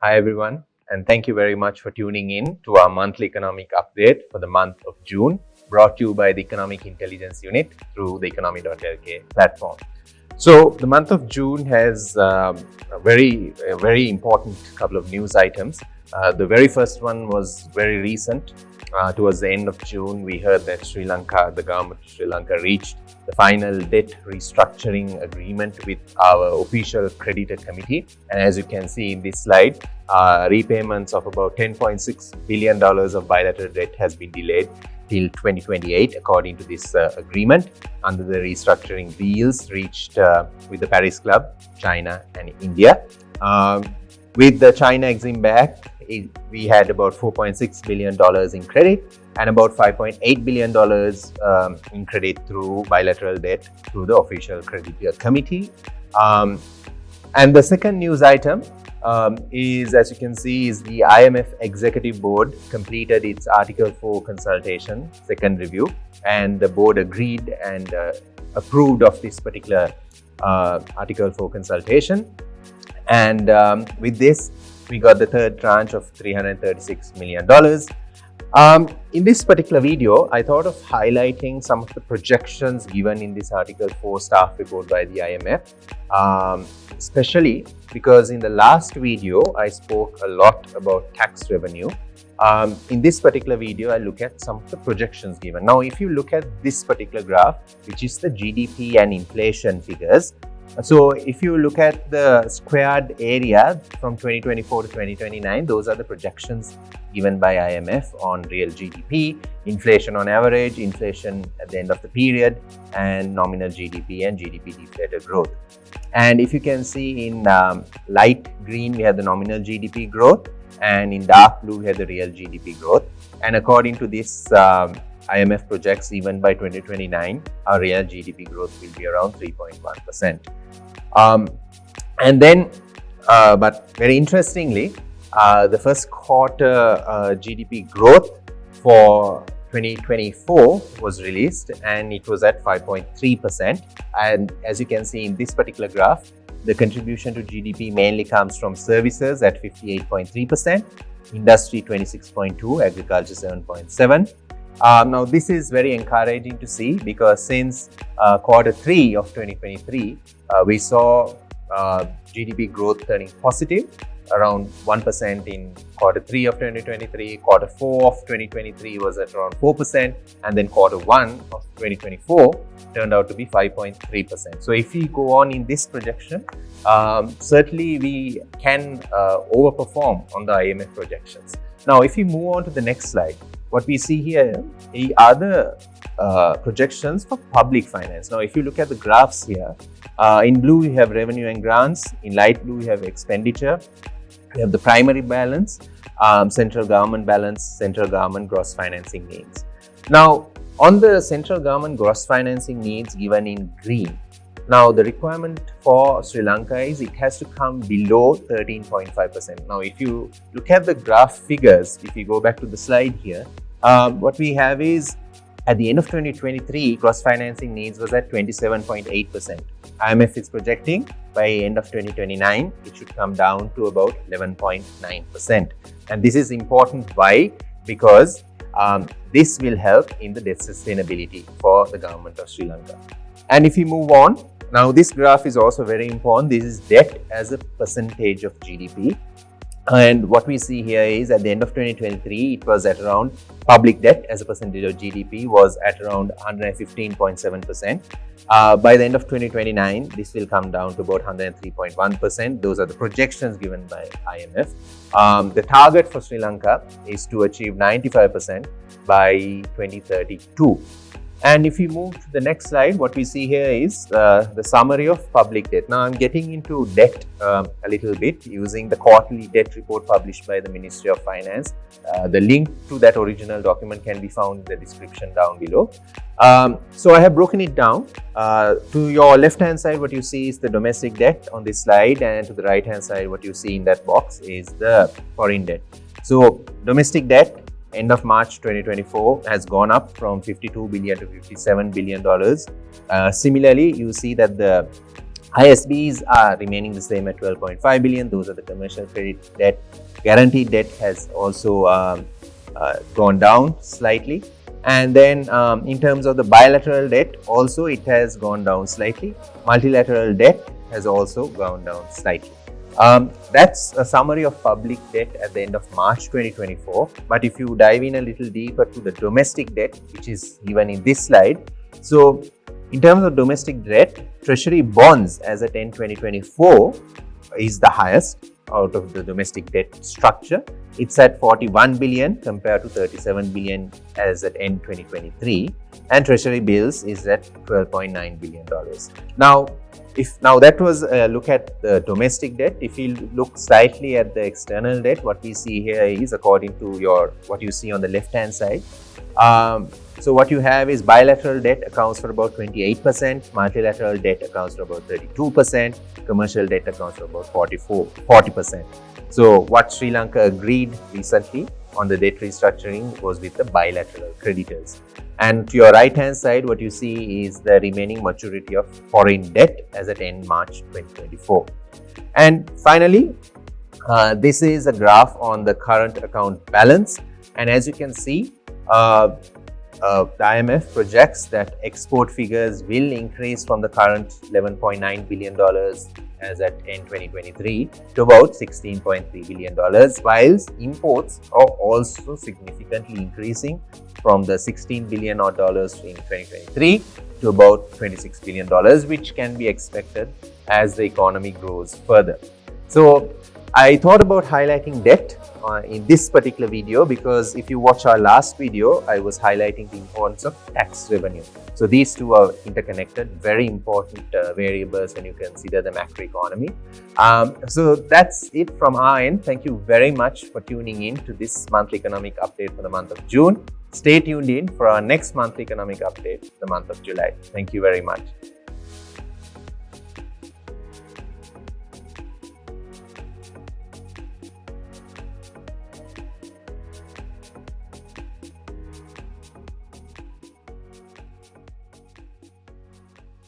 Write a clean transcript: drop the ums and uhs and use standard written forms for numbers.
Hi everyone, and thank you very much for tuning in to our monthly economic update for the month of June, brought to you by the Economic Intelligence Unit through the Economy.lk platform. So, the month of June has a very important couple of news items. The very first one was very recent. Towards the end of June, we heard that the government of Sri Lanka reached the final debt restructuring agreement with our official creditor committee. And as you can see in this slide, repayments of about $10.6 billion of bilateral debt has been delayed till 2028 according to this agreement under the restructuring deals reached with the Paris Club, China and India. With the China Exim Bank, we had about $4.6 billion in credit and about $5.8 billion in credit through bilateral debt through the official creditor committee. And the second news item is, as you can see, is the IMF Executive Board completed its Article 4 consultation, second review, and the board agreed and approved of this particular Article 4 consultation. And with this, we got the third tranche of $336 million. In this particular video, I thought of highlighting some of the projections given in this Article 4 staff report by the IMF, especially because in the last video, I spoke a lot about tax revenue. In this particular video, I look at some of the projections given. Now, if you look at this particular graph, which is the GDP and inflation figures, so if you look at the squared area from 2024 to 2029, those are the projections given by IMF on real GDP, inflation on average, inflation at the end of the period, and nominal GDP and GDP deflator growth. And if you can see in light green, we have the nominal GDP growth, and in dark blue, we have the real GDP growth. And according to this, IMF projects even by 2029, our real GDP growth will be around 3.1%. And then, but very interestingly, the first quarter GDP growth for 2024 was released and it was at 5.3%. And as you can see in this particular graph, the contribution to GDP mainly comes from services at 58.3%, industry 26.2%, agriculture 7.7%. Now, this is very encouraging to see because since quarter 3 of 2023, we saw GDP growth turning positive, around 1% in quarter 3 of 2023, quarter 4 of 2023 was at around 4%, and then quarter 1 of 2024 turned out to be 5.3%. So if we go on in this projection, certainly we can overperform on the IMF projections. Now, if we move on to the next slide, what we see here are the projections for public finance. Now, if you look at the graphs here, in blue we have revenue and grants, in light blue we have expenditure, we have the primary balance, central government balance, central government gross financing needs. Now, on the central government gross financing needs given in green, now the requirement for Sri Lanka is it has to come below 13.5%. Now, if you look at the graph figures, if you go back to the slide here, what we have is at the end of 2023, gross financing needs was at 27.8%. IMF is projecting by end of 2029, it should come down to about 11.9%. And this is important. Why? Because this will help in the debt sustainability for the government of Sri Lanka. And if we move on, now this graph is also very important. This is debt as a percentage of GDP. And what we see here is at the end of 2023, it was at around public debt as a percentage of GDP was at around 115.7%. By the end of 2029, this will come down to about 103.1%. Those are the projections given by IMF. The target for Sri Lanka is to achieve 95% by 2032. And if we move to the next slide, what we see here is the summary of public debt. Now, I'm getting into debt a little bit using the quarterly debt report published by the Ministry of Finance. The link to that original document can be found in the description down below. So I have broken it down. To your left-hand side, what you see is the domestic debt on this slide, and to the right-hand side, what you see in that box is the foreign debt. So domestic debt, end of March 2024 has gone up from $52 billion to $57 billion. Similarly, you see that the ISBs are remaining the same at 12.5 billion. Those are the commercial credit debt. Guaranteed debt has also gone down slightly. And then in terms of the bilateral debt, also it has gone down slightly. Multilateral debt has also gone down slightly. That's a summary of public debt at the end of March 2024. But if you dive in a little deeper to the domestic debt, which is given in this slide, so in terms of domestic debt, treasury bonds as at end 2024 is the highest out of the domestic debt structure. It's at 41 billion compared to 37 billion as at end 2023, and treasury bills is at $12.9 billion. Now that was a look at the domestic debt. If you look slightly at the external debt, what we see here is according to what you see on the left hand side. So what you have is bilateral debt accounts for about 28%, multilateral debt accounts for about 32%, commercial debt accounts for about 40%. So what Sri Lanka agreed recently on the debt restructuring was with the bilateral creditors. And to your right hand side, what you see is the remaining maturity of foreign debt as at end March 2024. And finally, this is a graph on the current account balance. And as you can see, the IMF projects that export figures will increase from the current $11.9 billion as at end 2023 to about $16.3 billion, whilst imports are also significantly increasing from the $16 billion in 2023 to about $26 billion, which can be expected as the economy grows further. So I thought about highlighting debt in this particular video because if you watch our last video, I was highlighting the importance of tax revenue. So these two are interconnected, very important variables when you consider the macroeconomy. So that's it from our end. Thank you very much for tuning in to this monthly economic update for the month of June. Stay tuned in for our next monthly economic update for the month of July. Thank you very much.